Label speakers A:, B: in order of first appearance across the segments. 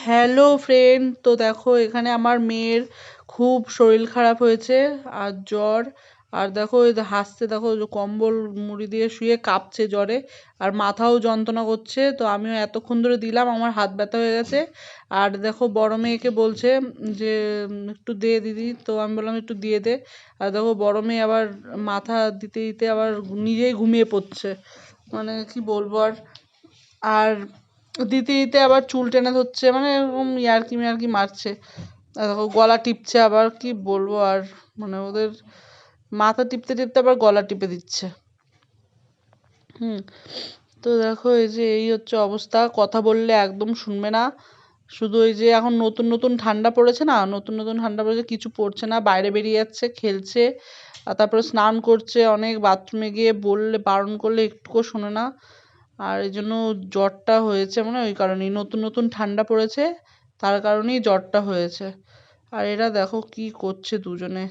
A: Hello friend, তো দেখো এখানে আমার মেয়ের খুব শরীর খারাপ হয়েছে আর জ্বর। আর দেখো এই হাসছে, দেখো যে কম্বল মুড়ি দিয়ে শুয়ে কাঁপছে জ্বরে, আর মাথাও যন্ত্রণা করছে। তো আমিও এতক্ষণ ধরে দিলাম, আমার হাত ব্যথা হয়ে গেছে। আর দেখো বড় মেয়েকে বলছে যে একটু দে দিদি, তো আমি বললাম একটু দিয়ে দে। আর দেখো বড় মেয়ে আবার মাথা দিতে দিতে আবার নিজেই ঘুমিয়ে পড়ছে, মানে কি বলবো আর। আর দিতে দিতে আবার চুল টেনে ধরছে, মানে এরকম ইয়ার্কি মিয়ার্কি মারছে। আর দেখো গলা টিপছে, আবার কি বলবো আর, মানে ওদের মাথা টিপতে টিপতে আবার গলা টিপে দিচ্ছে। হুম। তো দেখো এই যে এই হচ্ছে অবস্থা, কথা বললে একদম শুনবে না। শুধু ওই যে এখন নতুন নতুন ঠান্ডা পড়েছে না, নতুন নতুন ঠান্ডা পড়েছে, কিছু পড়ছে না, বাইরে বেরিয়ে যাচ্ছে, খেলছে। আর তারপরে স্নান করছে অনেক, বাথরুমে গিয়ে বললে বারণ করলে একটুকু শোনে না। আর এই জন্য জ্বরটা হয়েছে, মানে ওই কারণেই নতুন নতুন ঠান্ডা পড়েছে, তার কারণেই জ্বরটা হয়েছে। আর এরা দেখো কি করছে দুজনে।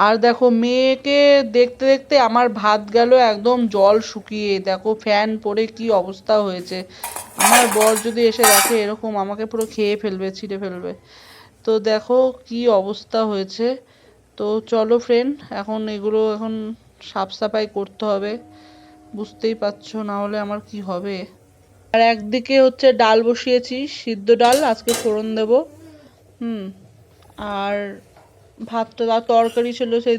A: আর দেখো মেয়েকে দেখতে দেখতে আমার ভাত গেল একদম জল শুকিয়ে, দেখো ফ্যান পড়ে কি অবস্থা হয়েছে। আমার বর যদি এসে দেখে এরকম, আমাকে পুরো খেয়ে ফেলবে, ছিঁড়ে ফেলবে। তো দেখো কি অবস্থা হয়েছে। তো চলো ফ্রেন্ড, এখন এগুলো এখন সাফ সাফাই করতে হবে, বুঝতেই পারছো, না হলে আমার কি হবে। আর একদিকে হচ্ছে ডাল বসিয়েছি, সিদ্ধ ডাল, আজকে ফোড়ন দেব। হুম। আর ভাতটা আর তরকারি ছিল সেই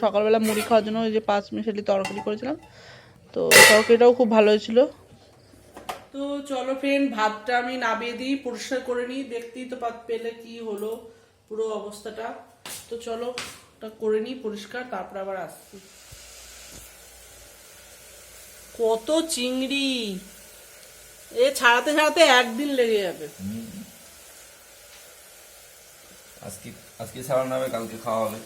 A: সকালবেলা মুড়ি খাওয়ার জন্য ওই যে 5 মিশালি তরকারি করেছিলাম, তো তরকারিটাও খুব ভালো হয়েছিল। তো চলো ফ্রেন্ড, ভাতটা আমি নামিয়ে দিই, পরিষ্কার করে নিই, দেখতেই তো পেলে কি হলো পুরো অবস্থাটা। তো চলো ওটা করে নিই পরিষ্কার, তারপর আবার আসছি। কত চিংড়ি, এ ছাড়াতে ছাড়াতে একদিন লেগে যাবে।
B: আজকে আজকে ছাড়ানো হবে, কালকে খাওয়া হবে।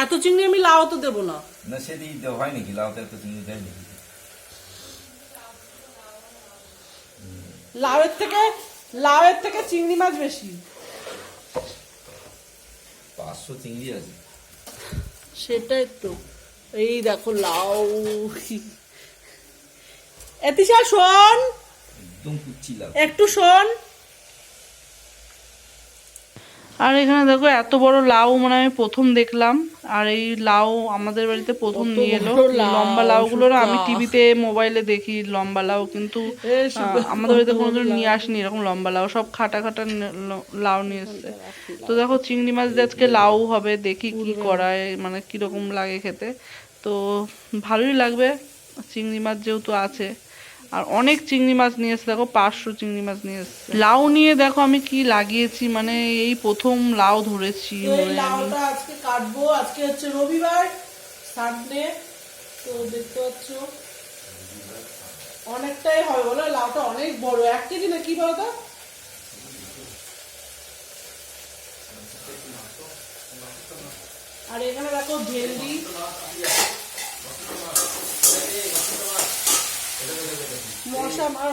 A: এত চিংড়ি আমি লাউ তো দেবো না।
B: না সেদিন দেওয়া হয় নাকি? লাউতে এত চিংড়ি দেয় নাকি?
A: লাউয়ের থেকে লাউয়ের থেকে চিংড়ি মাছ বেশি।
B: 500 চিংড়ি আছে।
A: সেটাই তো। এই দেখো লাউ, এতিশা শোন,
B: একদম কুচ্ছি লাউ।
A: একটু শোন। আর এখানে দেখো এত বড় লাউ, মানে আমি প্রথম দেখলাম। আর এই লাউ আমাদের বাড়িতে প্রথম নিয়ে এলো। লম্বা লাউগুলো না আমি টিভিতে মোবাইলে দেখি লম্বা লাউ, কিন্তু আমাদের বাড়িতে কোনোদিন নিয়ে আসেনি এরকম লম্বা লাউ, সব খাটা খাটা লাউ নিয়ে এসছে। তো দেখো চিংড়ি মাছ দিয়ে আজকে লাউ হবে, দেখি কি করায়, মানে কিরকম লাগে খেতে। তো ভালোই লাগবে, চিংড়ি মাছ যেহেতু আছে। আর অনেক চিংড়ি মাছ নিয়ে এসছে, দেখো 500 চিংড়ি মাছ নিয়ে এসছে। লাউ নিয়ে দেখো আমি কি লাগিয়েছি, মানে এই প্রথম লাউ ধরেছি। লাউটা আজকে কাটবো, আজকে হচ্ছে রবিবার, সানডে। তো দেখতে পাচ্ছ অনেকটাই হবে বলো, লাউটা অনেক বড়, 1 কেজি না কি বলতো। আর এখানে দেখো ভেন্ডি, মশা মার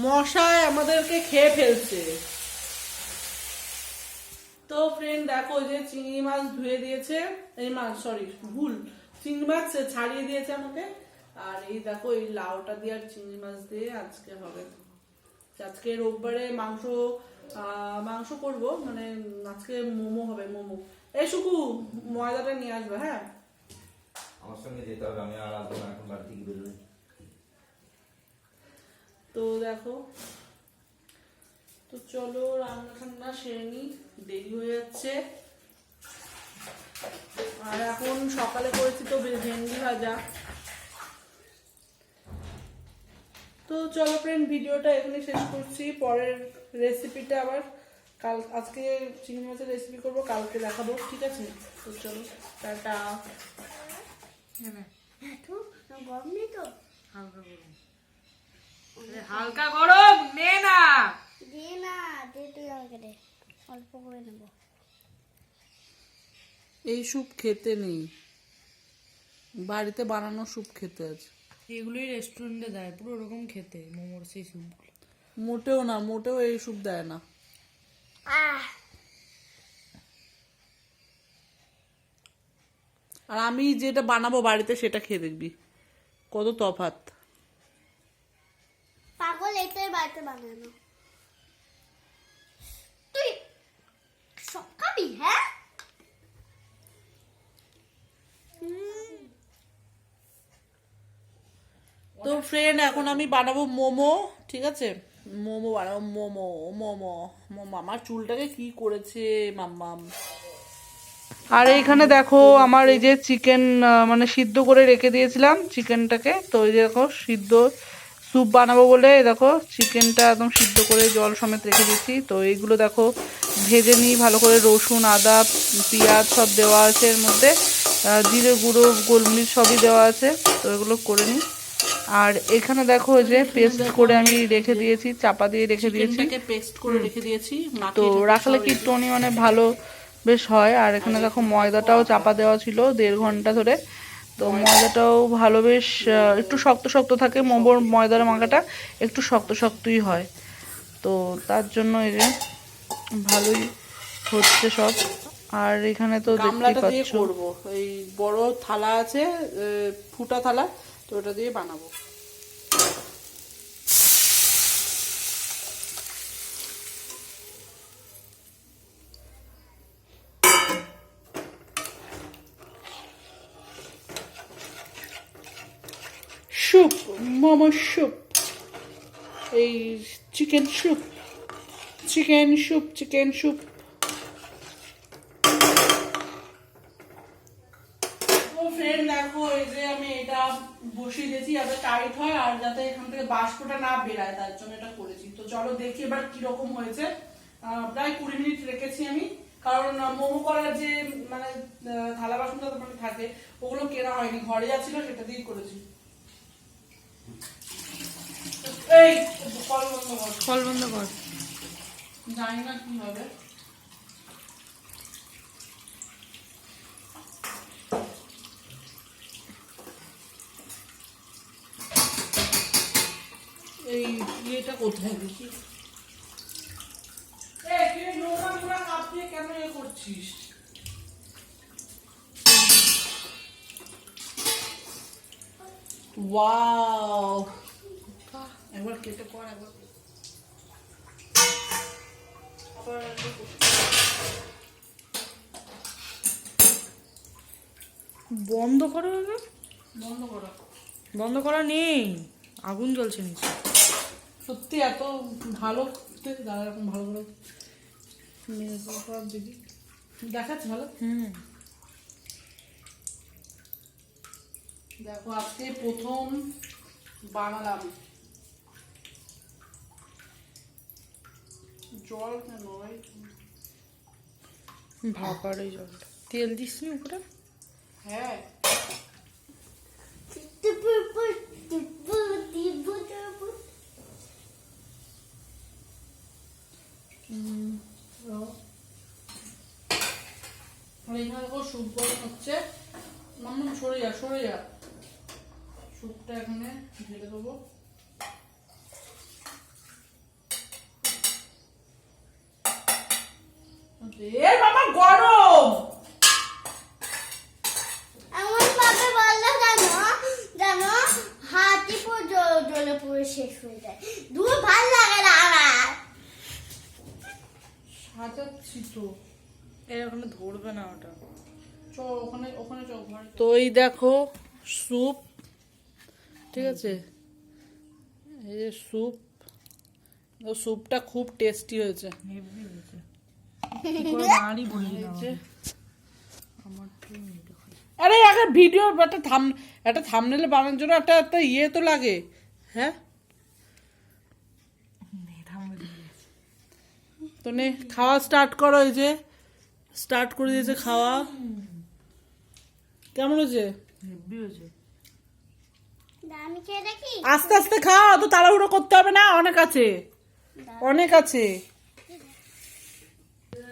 A: মশায় আমাদেরকে খেয়ে ফেলছে। তো ফ্রেন্ড দেখো ওই যে চিংড়ি মাছ ধুয়ে দিয়েছে, এই মাছ সরি ভুল, চিংড়ি মাছ ছাড়িয়ে দিয়েছে আমাকে। আর এই দেখো এই লাউটা দিয়ে আর চিংড়ি মাছ দিয়ে আজকে হবে। আজকে রোববারে মাংস মাংস করব, মানে আজকে মোমো হবে, মোমো। এই শুকু ময়দাটা নিয়ে আসবে, হ্যাঁ।
B: আমার সঙ্গে যেতে হবে, আমি আর আসবো না, এখন বাড়ি থেকে বেরোই।
A: তো দেখো, তো চলো রান্না ঠান্না সেরে নি, দেরি হয়ে যাচ্ছে। আর এখন সকালে করেছি তো ভেন্ডি ভাজা। তো চলো ফ্রেন্ড, ভিডিওটা এখানে শেষ করছি। পরের রেসিপিটা আবার কাল, আজকে চিংড়ি মাছের রেসিপি করবো, কালকে দেখাবো, ঠিক আছে? তো চলো টাটা।
C: গরম নেই তো,
D: হালকা গরম নে না,
C: দে না, দে তুই আমাকে দে, অল্প করে নেব।
A: এই স্যুপ খেতে নেই, বাড়িতে বানানো স্যুপ খেতে আছে।
D: এগুলোই রেস্টুরেন্টে দেয় পুরো ওরকম খেতে, মোমোর সেই স্যুপগুলো।
A: মোটেও না, মোটেও এই স্যুপ দেয় না।
C: আহ
A: আর আমি যেটা বানাবো বাড়িতে সেটা খেয়ে দেখবি কত তফাৎ।
C: পাগল এটাই বাড়িতে বানানো। তুই সব খাবি? হ্যাঁ
A: তো ফ্রেন্ড এখন আমি বানাবো মোমো, ঠিক আছে? মোমো বানাবো, মোমো মোমো মোমো। আমার চুলটাকে কি করেছে মাম্মাম। আর এইখানে দেখো আমার এই যে চিকেন মানে সিদ্ধ করে রেখে দিয়েছিলাম চিকেনটাকে, তো এই যে দেখো সিদ্ধ স্যুপ বানাবো বলে দেখো চিকেনটা একদম সিদ্ধ করে জল সমেত রেখে দিয়েছি। তো এইগুলো দেখো ভেজে নিই ভালো করে, রসুন আদা পেঁয়াজ সব দেওয়া আছে এর মধ্যে, জিরে গুঁড়ো গোলমরিচ সবই দেওয়া আছে, তো এগুলো করে নিই। আর এখানে দেখো ওই যে পেস্ট করে আমি রেখে দিয়েছি, চাপা দিয়ে রেখে দিয়েছি, পেস্ট করে রেখে দিয়েছি। তো রাখলে কি টনি মানে ভালো বেশ হয়। আর এখানে দেখো ময়দাটাও চাপা দেওয়া ছিল 1.5 ঘন্টা ধরে, তো ময়দাটাও ভালো বেশ একটু শক্ত শক্ত থাকে, মোমোর ময়দার মাখাটা একটু শক্ত শক্তই হয়, তো তার জন্য এই যে ভালোই হচ্ছে সব। আর এখানে তো দেখতেই পাচ্ছ করবো, এই বড় থালা আছে ফুটা থালা, তো ওটা দিয়ে বানাবো। স্যুপ, মোমো স্যুপ, এই chicken soup, chicken soup, chicken soup. তো ফ্রেন্ড দেখো এই যে আমি এটা বসিয়ে দিয়েছি যাতে টাইট হয় আর যাতে এখান থেকে বাষ্পটা না বেরায়, তার জন্য এটা করেছি। তো চলো দেখি এবার কিরকম হয়েছে। প্রায় 20 মিনিট রেখেছি আমি, কারণ মোমো করার যে মানে থালা বাসনটা মানে থাকে ওগুলো কেনা হয়নি, ঘরে যা ছিল সেটা দিয়েই করেছি। এই কল বন্ধ কর,
D: কল বন্ধ কর।
A: জানি না কি হবে। এই ইয়েটা কোথায় দেখি? তুই নোংরা নোংরা কাপ দিয়ে কেন এ করছিস? ওয়াও, একবার কেটে কর, একবার
D: বন্ধ করো আগে।
A: বন্ধ করো।
D: বন্ধ করা নেই, আগুন জ্বলছে নিচে।
A: সত্যি এত ভালো দাদা, এরকম ভালো করে দিদি দেখাচ্ছে ভালো। দেখো আজকে প্রথম বানালাম। জল কেন ভাই?
D: ভাপার এই জলটা, তেল দিস নি উপরে?
A: হ্যাঁ এখানে দেখো স্যুপ গরম হচ্ছে। মাম্মা সরে যা, সরে যা। স্যুপটা এখানে ঢেলে দেবো। বাবা গরম।
C: এমন ভাবে বললে জানো হাতি পুরো জ্বলে পুরো শেষ হয়ে যায়। দূর ভাল লাগে না আমার।
A: সাজাচ্ছি তো।
D: ওখানে ধরবে না ওটা।
A: চ ওখানে, ওখানে চ ঘরে। তো এই দেখো স্যুপ, ঠিক আছে? এই যে স্যুপ, স্যুপটা খুব টেস্টি হয়েছে।
D: হেভি হয়েছে। কি করে বানালি বলি না আমাকে। আমার তো
A: আরে আগে ভিডিও একটা থাম্বনেলে বানানোর জন্য একটা ইয়ে তো লাগে, হ্যাঁ? তো নে খাওয়া স্টার্ট করো। এই যে স্টার্ট করে দিয়েছে খাওয়া। কেমন হয়েছে?
D: হেভি হয়েছে।
C: আমি খেয়ে দেখি।
A: আস্তে আস্তে খাও, তো তাড়াহুড়ো করতে হবে না, অনেক আছে, অনেক আছে।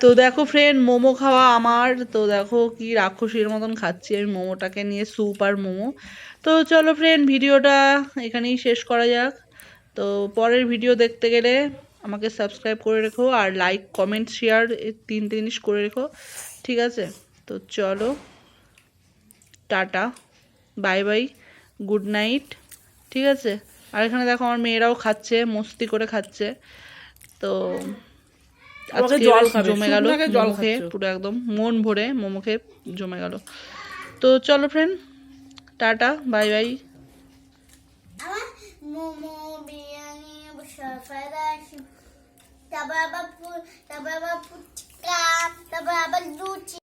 A: তো দেখো ফ্রেন্ড মোমো খাওয়া আমার, তো দেখো কি রাক্ষসীর মতন খাচ্ছি আমি মোমোটাকে নিয়ে, স্যুপ আর মোমো। তো চলো ফ্রেন্ড ভিডিওটা এখানেই শেষ করা যাক। তো পরের ভিডিও দেখতে গেলে আমাকে সাবস্ক্রাইব করে রেখো, আর লাইক কমেন্ট শেয়ার এই 3টে জিনিস করে রেখো, ঠিক আছে? তো চলো। Tata, bye bye, good night. ঠিক আছে, আর এখানে দেখো আমার মেয়েরাও খাচ্ছে, মস্তি করে খাচ্ছে। তো
D: আমাকে
A: আজকে
D: জল খাবে,
A: জমে গেল
D: শুকনাকে জল
A: মোমো খেয়ে,
D: খাচ্ছ।
A: পুরো একদম মন ভরে মোমো খেয়ে জমে গেল। তো চলো ফ্রেন্ড, টাটা, বাই বাই।
C: আমার মোমো, বিরিয়ানি, তারপর আবার ফুচকা, তারপর আবার লুচি।